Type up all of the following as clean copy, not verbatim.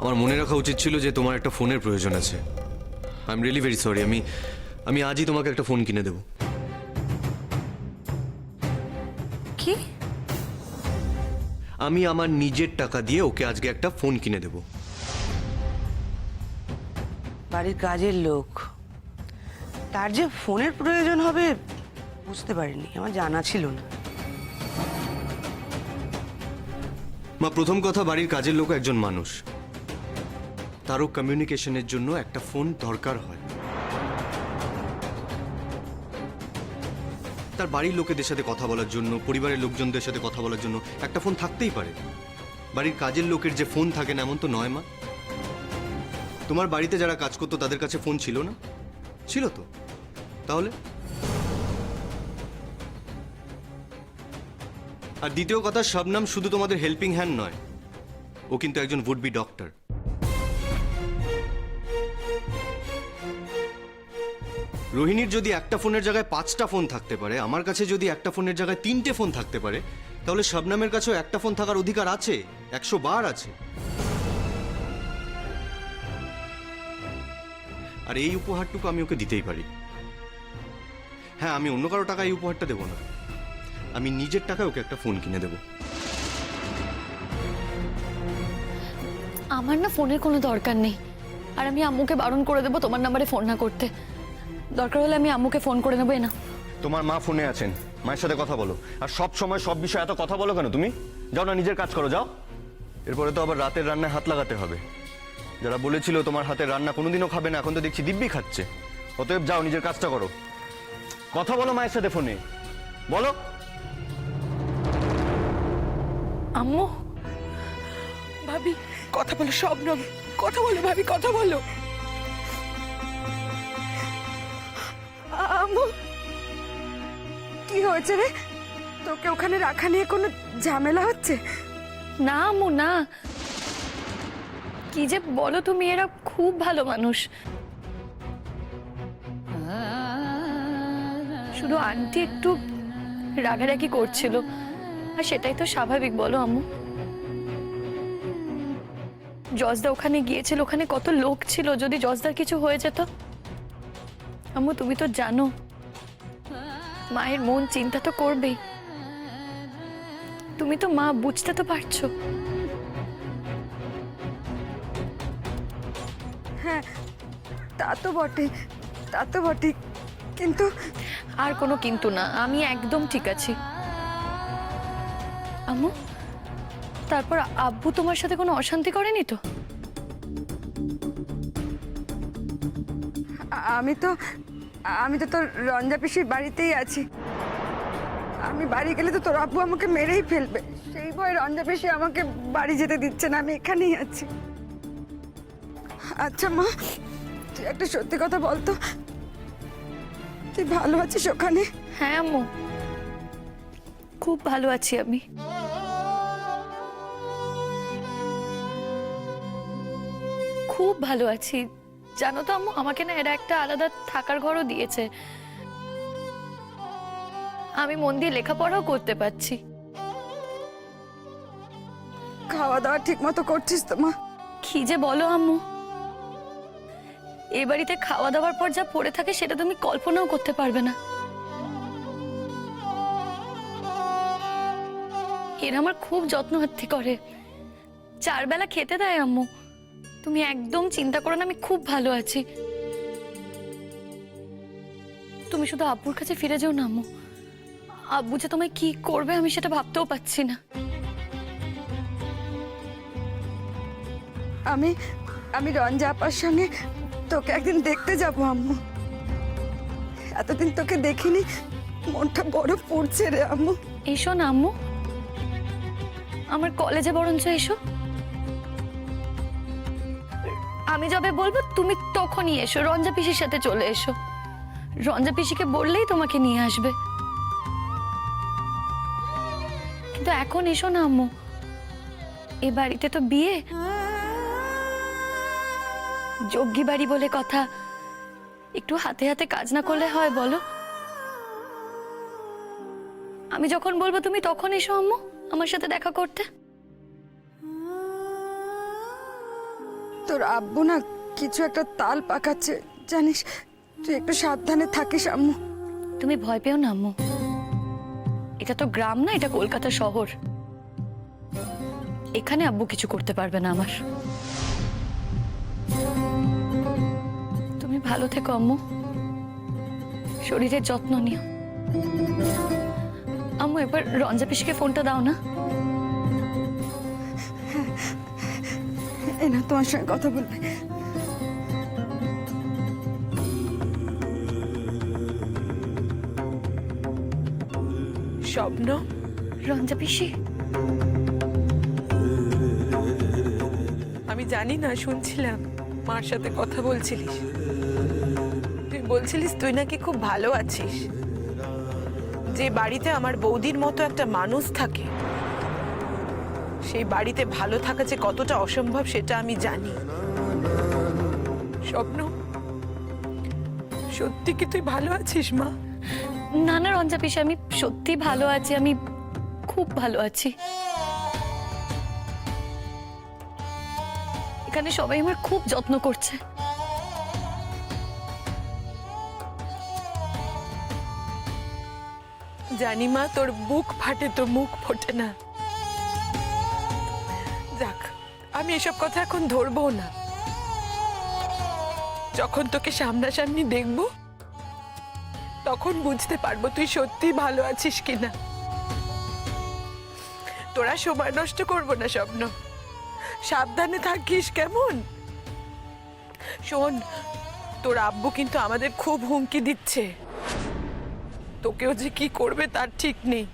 আমার মনে রাখা উচিত ছিল যে তোমার একটা ফোনের প্রয়োজন আছে। I am really very sorry. আমি আজই তোমাকে একটা ফোন কিনে দেবো। কি? আমি আমার নিজের টাকা দিয়ে ওকে আজকে একটা ফোন কিনে দেবো। বাড়ির কাজের লোক, তার যে ফোনের প্রয়োজন হবে বুঝতে পারিনি, আমার জানা ছিল না। মা, প্রথম কথা, বাড়ির কাজের লোক একজন মানুষ, তারও কমিউনিকেশনের জন্য একটা ফোন দরকার হয়। তার বাড়ির লোকেদের সাথে কথা বলার জন্য, পরিবারের লোকজনদের সাথে কথা বলার জন্য একটা ফোন থাকতেই পারে। বাড়ির কাজের লোকের যে ফোন থাকে না এমন তো নয় মা। তোমার বাড়িতে যারা কাজ করতো তাদের কাছে ফোন ছিল না? ছিল তো। তাহলে আর দ্বিতীয় কথা, শবনম শুধু তোমাদের হেল্পিং হ্যান্ড নয়, ও কিন্তু একজন উড বি ডক্টর। রোহিণীর যদি একটা ফোনের জায়গায় 5টা ফোন থাকতে পারে, আমার কাছে যদি একটা ফোনের জায়গায় 3টে ফোন থাকতে পারে, তাহলে শবনমের কাছেও একটা ফোন থাকার অধিকার আছে, 100 বার আছে। আর এই উপহারটুকু আমি ওকে দিতেই পারি। হ্যাঁ, আমি অন্য কারো টাকা এই উপহারটা দেবো না, আমি নিজের টাকায় ওকে একটা ফোন কিনে দেবো। আমার না ফোনের কোনো দরকার নেই, আর আমি আম্মুকে বারণ করে দেবো তোমার নাম্বারে ফোন না করতে। দরকার হলে আমি আম্মুকে ফোন করে নেবো। না, তোমার মা ফোনে আছেন, মায়ের সাথে কথা বলো। আর সব সময় সব বিষয়ে এত কথা বলো কেন তুমি? যাও না, নিজের কাজ করো, যাও। এরপরে তো আবার রাতের রান্নায় হাত লাগাতে হবে। যারা বলেছিল তোমার হাতের রান্না কোনোদিনও খাবে না, এখন তো দেখছি দিব্যি খাচ্ছে। অতএব যাও, নিজের কাজটা করো। কথা বলো মায়ের সাথে ফোনে, বলো। আম্মু, ভাবি কথা বলো, শবনম কথা বলো, ভাবি কথা বলো। আম্মু, কি হয়েছে রে? তোকে ওখানে রাখা নিয়ে কোনো ঝামেলা হচ্ছে? না আম্মু না, কি যে বলো তুমি, এরা খুব ভালো মানুষ। শুধু আন্টি একটু রাগারাগি করছিল, আর সেটাই তো স্বাভাবিক, বলো আম্মু। জজদা ওখানে গিয়েছিল, ওখানে কত লোক ছিল, যদি জজদার কিছু হয়ে যেত। আম্মু তুমি তো জানো, মায়ের মন চিন্তা তো করবেই। তুমি তো মা, বুঝতে তো পারছো। হ্যাঁ, তা তো বটে, তা তো বটে, কিন্তু আর কোনো কিন্তু না, আমি একদম ঠিক আছি। আম্মু, তারপর আব্বু তোমার সাথে কোনো অশান্তি করেনি তো? আমি তো তোর রঞ্জা পিসির বাড়িতেই আছি। আমি বাড়ি গেলে তো তোর আব্বু আমাকে মেরেই ফেলবে, সেই ভয়ে রঞ্জা পিসি আমাকে বাড়ি যেতে দিচ্ছে না, আমি এখানেই আছি। আচ্ছা মা, তুই একটা সত্যি কথা বলতো, তুই ভালো আছিস ওখানে? হ্যাঁ আম্মু, খুব ভালো আছি আমি। খুব ভালো আছি, জানো তো আম্মু, আমাকে না এরা একটা আলাদা থাকার ঘরও দিয়েছে। আমি মন দিয়ে লেখাপড়াও করতে পারছি। খাওয়া দাওয়া ঠিক মতো করছিস তো মা? কি যে বলো আম্মু, এ বাড়িতে খাওয়া দাওয়ার পর যা পড়ে থাকে সেটা তুমি কল্পনাও করতে পারবে না। এরা আমার খুব যত্নআত্তি করে, 4 বেলা খেতে দেয় আম্মু। তুমি একদম চিন্তা করো না, আমি খুব ভালো আছি। তুমি শুধু আব্বুর কাছে ফিরে যাও না আম্মু। আব্বু যে তোমায় কি করবে আমি সেটা ভাবতেও পাচ্ছি না। আমি রঞ্জা আপার সঙ্গে তোকে একদিন দেখতে যাবো আম্মু। এতদিন তোকে দেখিনি, মনটা বড় পড়ছে রে আম্মু। এসো না আম্মু, আমার কলেজে বরঞ্চ এসো। আমি যবে বলবো তুমি তখনই এসো, রঞ্জা পিসির সাথে চলে এসো। রঞ্জা পিসিকে বললেই তোমাকে নিয়ে আসবে। কিন্তু এখন এসো না আম্মু, এ বাড়িতে তো বিয়ে, যজ্ঞী বাড়ি বলে কথা, একটু হাতে হাতে কাজ না করলে হয় বলো? আমি যখন বলবো তুমি তখন এসো আম্মু আমার সাথে দেখা করতে। তোর আব্বু না কিছু একটা তাল পাকাচ্ছে জানিস, তুই একটু সাবধানে থাকিস আম্মু। তুমি ভয় পেও না আম্মু, এটা তো গ্রাম না, এটা কলকাতা শহর। এখানে আব্বু কিছু করতে পারবে না আমার। তুমি ভালো থেকো আম্মু, শরীরের যত্ন নিও। আম্মু এবার রঞ্জা পিসিকে ফোনটা দাও না। এনা তোমার সঙ্গে কথা বলবে। স্বপ্ন, রঞ্জা পিসি, আমি জানি না, শুনছিলাম মার সাথে কথা বলছিলিস। তুই বলছিলিস তুই নাকি খুব ভালো আছিস, যে বাড়িতে আমার বৌদির মতো একটা মানুষ থাকে সেই বাড়িতে ভালো থাকা যে কতটা অসম্ভব সেটা আমি জানি। স্বপ্ন, সত্যি কি তুই ভালো আছিস মা? না না রঞ্জা পিসি, আমি সত্যি ভালো আছি, আমি খুব ভালো আছি। এখানে সবাই আমার খুব যত্ন করছে। জানি মা, তোর বুক ফাটে তো মুখ ফোটে না। যাক, আমি এসব কথা এখন ধরবো না। যখন তোকে সামনাসামনি দেখবো তখন বুঝতে পারবো তুই সত্যি ভালো আছিস কিনা। তোরা সময় নষ্ট করবো না স্বপ্ন, সাবধানে থাকিস কেমন? শোন, তোর আব্বু কিন্তু আমাদের খুব হুমকি দিচ্ছে, তোকেও যে কি করবে তার ঠিক নেই।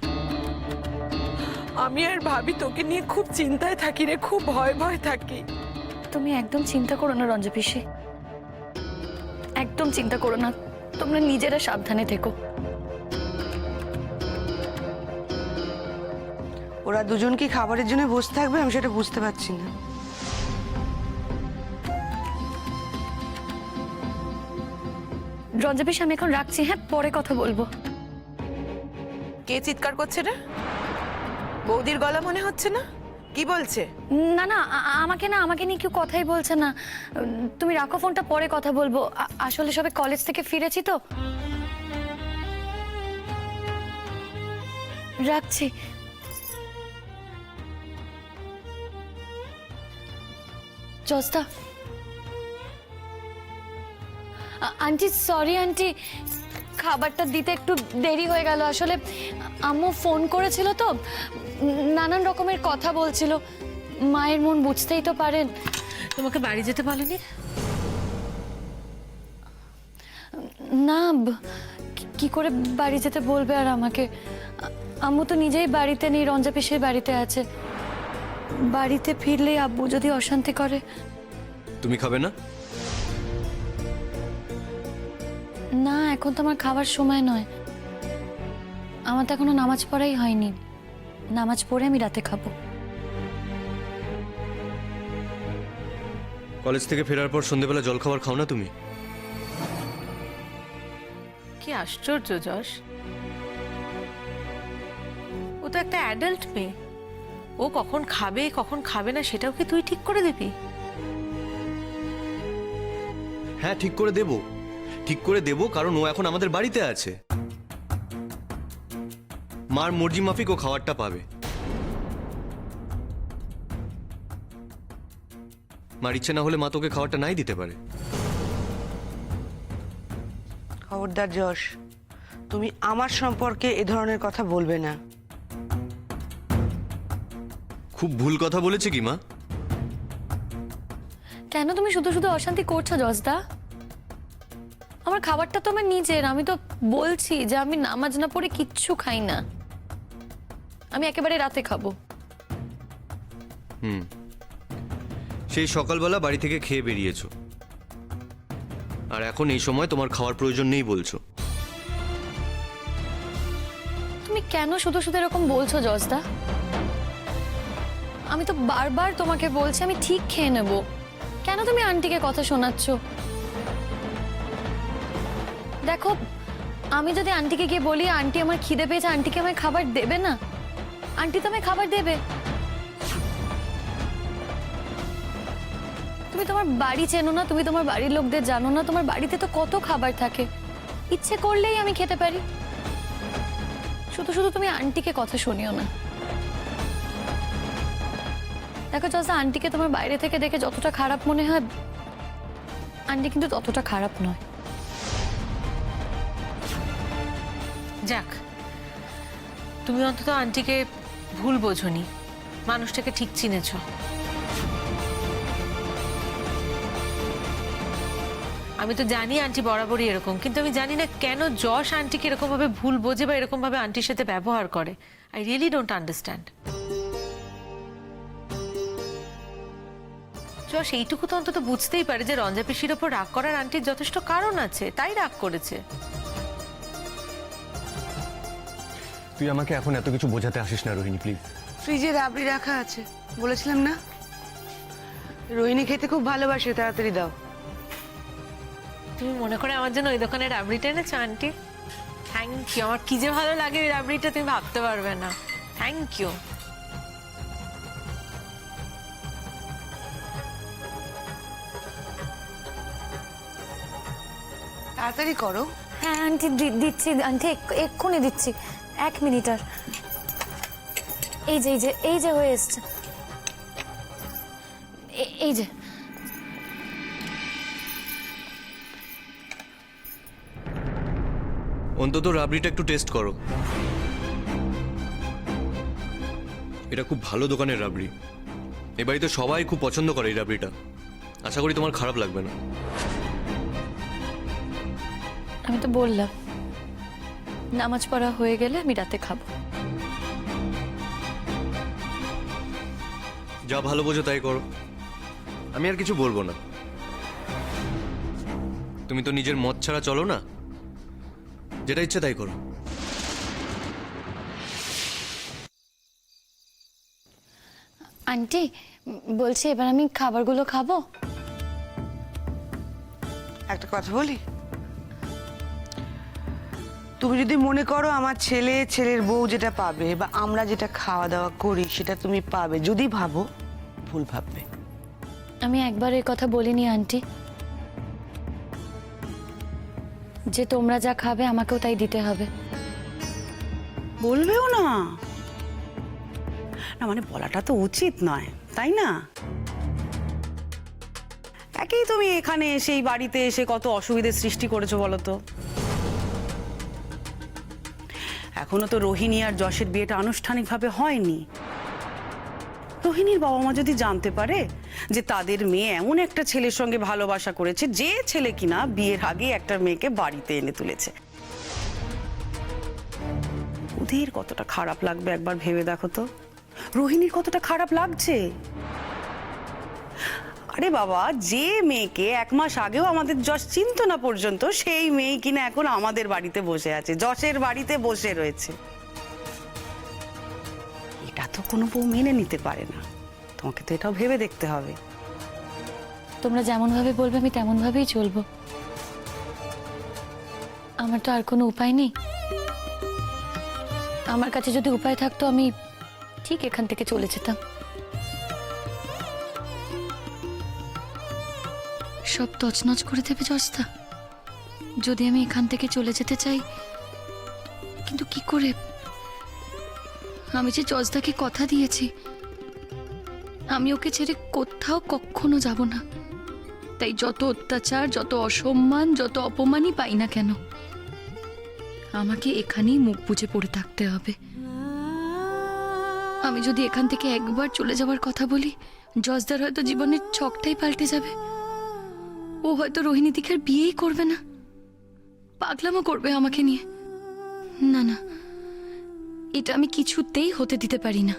আমি আর ভাবি তোকে নিয়ে খুব চিন্তায় থাকি রে, খুব ভয় ভয় থাকি। তুমি একদম চিন্তা করো না রঞ্জা পিসি, একদম চিন্তা করো না। তোমরা নিজেরা সাবধানে থেকো। ওরা দুজন কি খাবারের জন্য বসে থাকবে? আমি সেটা বুঝতে পারছি না। রঞ্জা পিসি, আমি এখন রাখছি, হ্যাঁ পরে কথা বলবো। কে চিৎকার করছে রে? বৌদির গলা মনে হচ্ছে না? কি বলছে? না না, আমাকে নিয়ে কেউ কথাই বলছে না। তুমি রাখো ফোনটা, পরে কথা বলবো। আসলে সবে কলেজ থেকে ফিরেছি তো। রাখছি। জস্তা, আন্টি সরি আন্টি, খাবারটা দিতে একটু দেরি হয়ে গেল। আসলে আম্মু ফোন করেছিল তো, নানান রকমের কথা বলছিল। মায়ের মন বুঝতেই তো পারেন। তোমাকে বাড়ি যেতে বলেনি? না, কি করে বাড়ি যেতে বলবে আর আমাকে? আম্মু তো নিজেই বাড়িতে নেই, রঞ্জা পিসির বাড়িতে আছে। বাড়িতে ফিরলেই আব্বু যদি অশান্তি করে। তুমি খাবে না? না, এখন তো আমার খাবার সময় নয়। আমার তো এখনো নামাজ পড়াই হয়নি। নামাজ পড়ে আমি রাতে খাবো। কলেজ থেকে ফেরার পর সন্ধ্যেবেলা জলখাবার খাও না তুমি? কি আশ্চর্য যশ, ও তো একটা অ্যাডাল্ট মেয়ে। ও কখন খাবে কখন খাবে না সেটাও কি তুই ঠিক করে দিবি? হ্যাঁ, ঠিক করে দেবো, ঠিক করে দেবো, কারণ ও এখন আমাদের বাড়িতে আছে। মার মর্জি মাফিক ও খাবারটা পাবে। মার ইচ্ছে না হলে মা তোকে খাবারটা নাই দিতে পারে। খবরদার যশ, তুমি আমার সম্পর্কে এ ধরনের কথা বলবে না। খুব ভুল কথা বলেছে কি মা? কেন তুমি শুধু শুধু অশান্তি করছো জজদা? আমার খাবারটা তো আমার নিজের। আমি তো বলছি যে আমি নামাজ না পড়ে কিচ্ছু খাই না। আমি একেবারে রাতে খাবো। সেই সকালবেলা বাড়ি থেকে খেয়ে বেরিয়েছো, আর এখন এই সময় তোমার খাওয়ার প্রয়োজন নেই বলছো। তুমি কেন শুধু শুধু এরকম বলছো জজদা? আমি তো বারবার তোমাকে বলছি আমি ঠিক খেয়ে নেব। কেন তুমি আন্টিকে কথা শোনাচ্ছ? দেখো, আমি যদি আন্টিকে গিয়ে বলি আন্টি আমার খিদে পেয়েছে, আন্টিকে আমায় খাবার দেবে না? আন্টি তো আমায় খাবার দেবে। তুমি তোমার বাড়ি চেনো না, তুমি তোমার বাড়ির লোকদের জানো না। তোমার বাড়িতে তো কত খাবার থাকে, ইচ্ছে করলেই আমি খেতে পারি। শুধু শুধু তুমি আন্টিকে কথা শুনিও না। দেখো জজদা, আন্টিকে তোমার বাইরে থেকে দেখে যতটা খারাপ মনে হয়, আন্টি কিন্তু ততটা খারাপ নয়। যাক, তুমি অন্তত আন্টিকে ভুল বোঝনি, মানুষটাকে ঠিক চিনেছো। আমি তো জানি আন্টি বরাবরই এরকম, কিন্তু আমি জানি না কেন যশ আন্টিকে এরকম ভাবে ভুল বোঝে বা এরকম ভাবে আন্টির সাথে ব্যবহার করে। I really don't understand. Yash এইটুকু তো অন্তত বুঝতেই পারে যে রঞ্জা পিসির ওপর রাগ করার আন্টির যথেষ্ট কারণ আছে, তাই রাগ করেছে। তুই আমাকে এখন এত কিছু বোঝাতে আসিস না রোহিণী, প্লিজ। ফ্রিজে রাবড়ি রাখা আছে, বলেছিলাম না? রোহিণী খেতে খুব ভালোবাসে, তাড়াতাড়ি দাও। তুমি মনে করে আমার জন্য ওই দোকানের রাবড়িটা এনেছো আন্টি? Thank you. আমার কি যে ভালো লাগে ওই রাবড়িটা, তুমি ভাবতে পারবে না। Thank you. তাড়াতাড়ি করো। হ্যাঁ আন্টি, দিচ্ছি আন্টি, এক্ষুনি দিচ্ছি। 1 মিনিট আর। এই যে হয়ে এসছে, এই যে। অন্তত রাবড়িটা একটু টেস্ট করো। এটা খুব ভালো দোকানের রাবড়ি, এ বাড়িতে সবাই খুব পছন্দ করে এই রাবড়িটা। আশা করি তোমার খারাপ লাগবে না। আমি তো বললাম, নামাজ পড়া হয়ে গেলে আমি রাতে খাবো। যা ভালো বোঝো তাই করো, আমি আর কিছু বলবো না। তুমি তো নিজের মত ছাড়া চলো না, যেটা ইচ্ছে তাই করো। আন্টি বলছি, এবার আমি খাবারগুলো খাবো। একটা কথা বলি, তুমি যদি মনে করো আমার ছেলের বউ যেটা পাবে বা আমরা যেটা খাওয়া দাওয়া করি সেটা তুমি পাবে, যদি ভাবো, ভুল ভাববে। আমি একবার এই কথা বলিনি আন্টি, যে তোমরা যা খাবে আমাকেও তাই দিতে হবে। বলবেও না, না মানে বলাটা তো উচিত নয়, তাই না? একেই তুমি এখানে এসে, এই বাড়িতে এসে কত অসুবিধার সৃষ্টি করেছো বলো তো। এখনো তো রোহিণী আর যশের বিয়েটা আনুষ্ঠানিকভাবে হয়নি। রোহিণীর বাবা মা যদি জানতে পারে যে তাদের মেয়ে এমন একটা ছেলের সঙ্গে ভালোবাসা করেছে, যে ছেলে কিনা বিয়ের আগে একটা মেয়েকে বাড়িতে এনে তুলেছে, ওদের কতটা খারাপ লাগবে একবার ভেবে দেখো তো। রোহিণীর কতটা খারাপ লাগছে। আরে বাবা, যে মেয়েকে 1 মাস আগেও আমাদের যশ চিনত না পর্যন্ত, সেই মেয়ে কিনা এখন আমাদের বাড়িতে বসে আছে, যশের বাড়িতে বসে রয়েছে। এটা তো কোনো বউ মেনে নিতে পারে না। তোমাকে তো এটাও ভেবে দেখতে হবে। তোমরা যেমন ভাবে বলবে আমি তেমন ভাবেই চলবো। আমার তো আর কোনো উপায় নেই। আমার কাছে যদি উপায় থাকতো আমি ঠিক এখান থেকে চলে যেতাম। সব তছনছ করে দেবে জজদা যদি আমি এখান থেকে চলে যেতে চাই। কিন্তু কি করে? আমি যে জজদাকে কথা দিয়েছি আমি ওকে ছেড়ে কোথাও কখনো যাব না। তাই যত অত্যাচার, যত অসম্মান, যত অপমানই পাই না কেন, আমাকে এখানেই মুখ বুজে পড়ে থাকতে হবে। আমি যদি এখান থেকে একবার চলে যাওয়ার কথা বলি, জজদার হয়তো জীবনের ছকটাই পাল্টে যাবে। ও হয়তো রোহিণী দিকের বিয়েই করবে না, পাগলামো করবে আমাকে নিয়ে। না না, এটা আমি কিছুতেই হতে দিতে পারি না।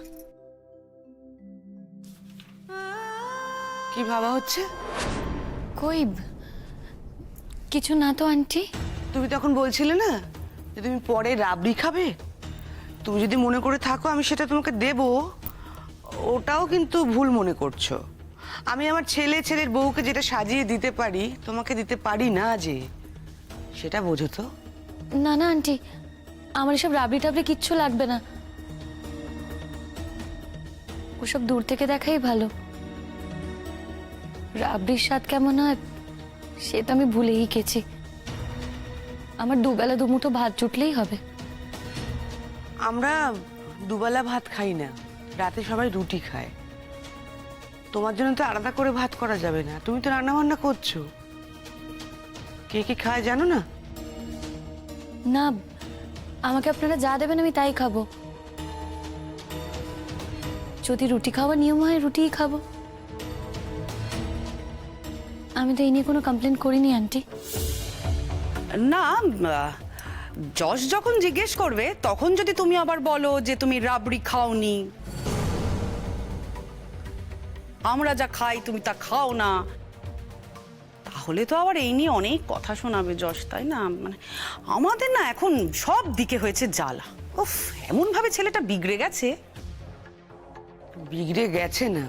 কি ভাবা হচ্ছে? কই কিছু না তো আন্টি। তুমি তখন বলছিলে না যে তুমি পরে রাবড়ি খাবে, তুমি যদি মনে করে থাকো আমি সেটা তোমাকে দেব, ওটাও কিন্তু ভুল মনে করছো। আমি আমার ছেলের বউকে যেটা সাজিয়ে দিতে পারি তোমাকে দিতে পারি না, যে সেটা বোঝো তো। না না আন্টি, আমার এসব রাবড়ি টাবড়ি কিচ্ছু লাগবে না। ওসব দূর থেকে দেখাই ভালো। রাবড়ির স্বাদ কেমন হয় সে তো আমি ভুলেই গেছি। আমার দুবেলা দুমুঠো ভাত জুটলেই হবে। আমরা দুবেলা ভাত খাই না, রাতে সবাই রুটি খায়। তোমার জন্য তো আলাদা করে ভাত করা যাবে না, তুমি তো রান্না বান্না করছো। কে কে খায় জানো না? না, আমাকে আপনারা যা দেবেন আমি তাই খাবো। যদি রুটি খাওয়ার নিয়ম হয় রুটিই খাবো। আমি তো এই নিয়ে কোনো কমপ্লেন করিনি আন্টি। না, যশ যখন জিজ্ঞেস করবে তখন যদি তুমি আবার বলো যে তুমি রাবড়ি খাওনি, আমরা যা খাই তুমি তা খাও না, তাহলে তো আবার এই নিয়ে অনেক কথা শোনাবে যশ, তাই না? মানে আমাদের না এখন সব দিকে হয়েছে জ্বালা। উফ, এমন ভাবে ছেলেটা বিগড়ে গেছে। বিগড়ে গেছে না,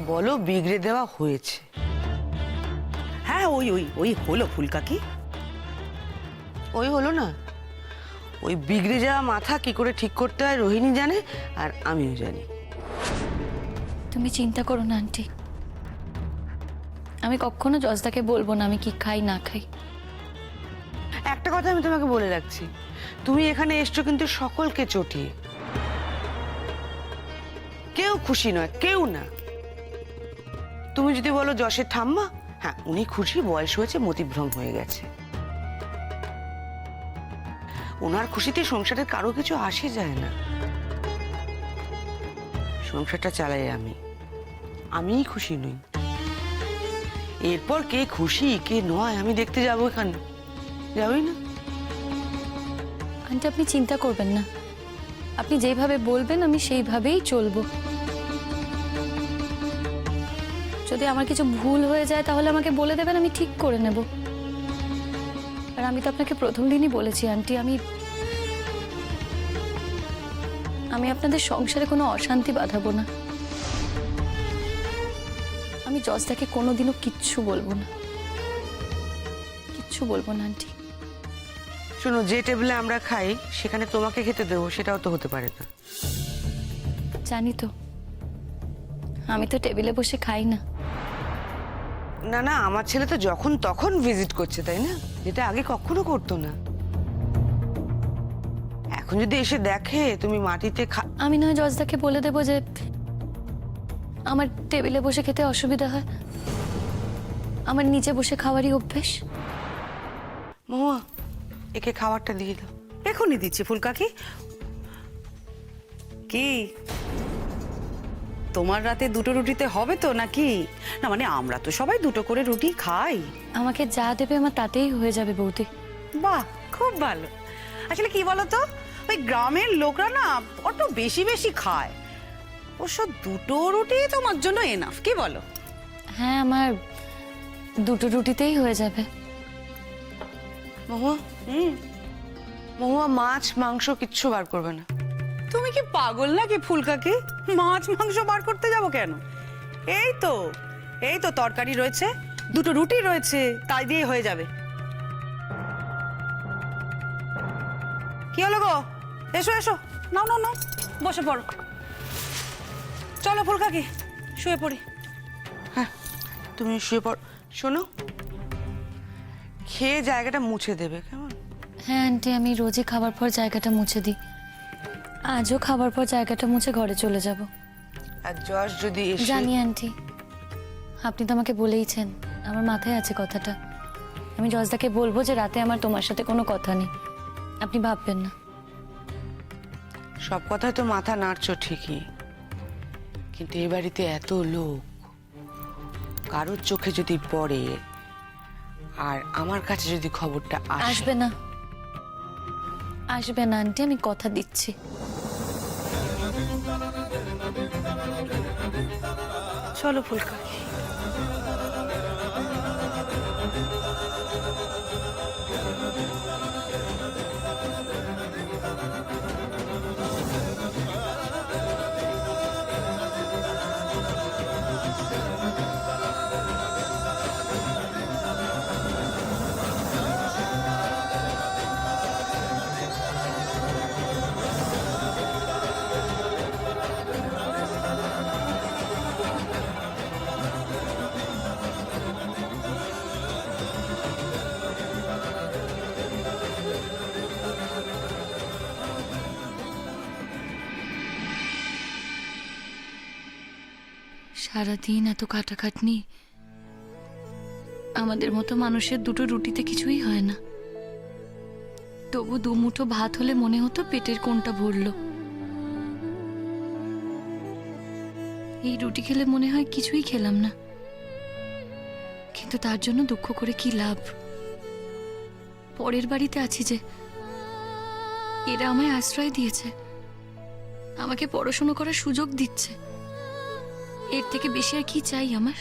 বলো বিগড়ে দেওয়া হয়েছে। হ্যাঁ, ওই ওই ওই হলো ফুলকাকি। ওই হলো না, ওই বিগড়ে যাওয়া মাথা কি করে ঠিক করতে হয় রোহিণী জানে, আর আমিও জানি। তুমি চিন্তা করো না আন্টি, আমি কখনো জজদাকে বলবো না আমি কি খাই না খাই। একটা কথা আমি তোমাকে বলে রাখছি, তুমি এখানে এসছো কিন্তু সকলকে চটিয়ে। কেউ খুশি নয়, কেউ না। তুমি যদি বলো যশের ঠাম্মা, হ্যাঁ উনি খুশি, বয়স হয়েছে, মতিভ্রম হয়ে গেছে। ওনার খুশিতে সংসারের কারো কিছু আসে যায় না। সংসারটা চালাই আমিই খুশি নই। এরপর কে খুশি কে নয় আমি দেখতে যাবো, এখানে যাবই না। আন্টি আপনি চিন্তা করবেন না, আপনি যেইভাবে বলবেন আমি সেইভাবেই চলবো। যদি আমার কিছু ভুল হয়ে যায় তাহলে আমাকে বলে দেবেন, আমি ঠিক করে নেব। আর আমি তো আপনাকে প্রথম দিনই বলেছি আন্টি, আমি আপনাদের সংসারে কোনো অশান্তি বাঁধাবো না। আমি জজদাকে কোনোদিনও কিচ্ছু বলবো না, কিচ্ছু বলবো না আন্টি। শোনো, যে টেবিলে আমরা খাই সেখানে তোমাকে খেতে দেবো সেটাও তো হতে পারে না। জানি তো, আমি তো টেবিলে বসে খাই না। না না, আমার ছেলে তো যখন তখন ভিজিট করছে, তাই না? যেটা আগে কখনো করতো না। এখন যদি এসে দেখে তুমি মাটিতে আমি নয় জজদাকে বলে দেবো যে আমার টেবিলে বসে খেতে অসুবিধা হয়, আমার নিচে বসে খাওয়ারই অভ্যেস। মহুয়া, একে খাবারটা দিয়ে দাও। এখনই দিচ্ছি ফুলকাকি। কি তোমার রাতে দুটো রুটিতে হবে তো নাকি? না মানে আমরা তো সবাই দুটো করে রুটি খাই। আমাকে যা দেবে আমার তাতেই হয়ে যাবে বৌদি। বাহ, খুব ভালো। আসলে কি বলতো, ওই গ্রামের লোকরা না অত বেশি বেশি খায়। অবশ্য দুটো রুটি তোমার জন্য এনাফ, কি বলো? হ্যাঁ, আমার দুটো রুটিতেই হয়ে যাবে। মহুয়া, মহুয়া মাছ মাংস কিচ্ছু বার করবে না। তুমি কি পাগল নাকি ফুলকাকি? মাছ মাংস বার করতে যাব কেন? এই তো তরকারি রয়েছে, দুটো রুটি রয়েছে, তাই দিয়ে হয়ে যাবে। কি হলো গো? এসো এসো, নাও নাও নাও, বসে পড়ো। চলো ফুলকাকি, শুয়ে পড়ি। হ্যাঁ, তুমি শুয়ে পড়। শোনো, খেয়ে জায়গাটা মুছে দেবে, কেমন? হ্যাঁ আন্টি, আমি রোজই খাবার পর জায়গাটা মুছে দিই। আজও খাবার পর জায়গাটা মুছে ঘরে চলে যাব। আর যশ যদি এসে জানি আন্টি, আপনি তো আমাকে বলেইছেন, আমার মাথায় আছে কথাটা। আমি জজদাকে বলবো যে রাতে আমার তোমার সাথে কোনো কথা নেই, আপনি ভাববেন না। সব কথায় তো মাথা নাড়ছো ঠিকই, কিন্তু এই বাড়িতে এত লোক, কারোর চোখে যদি পড়ে আর আমার কাছে যদি খবরটা আসবে না, আসবে না আন্টি, আমি কথা দিচ্ছি। চলো ফুলকাকি। সারাদিন এত খাটাখাটনি, আমাদের মতো মানুষের দুটো রুটিতে কিছুই হয় না। তবু দুমুঠো ভাত হলে মনে হতো পেটের কোণটা ভরলো। এই রুটি খেলে মনে হয় কিছুই খেলাম না, কিন্তু তার জন্য দুঃখ করে কি লাভ? পরের বাড়িতে আছি যে, এরা আমায় আশ্রয় দিয়েছে, আমাকে পড়াশোনা করার সুযোগ দিচ্ছে, এর থেকে বেশি আর কি চাই আমার?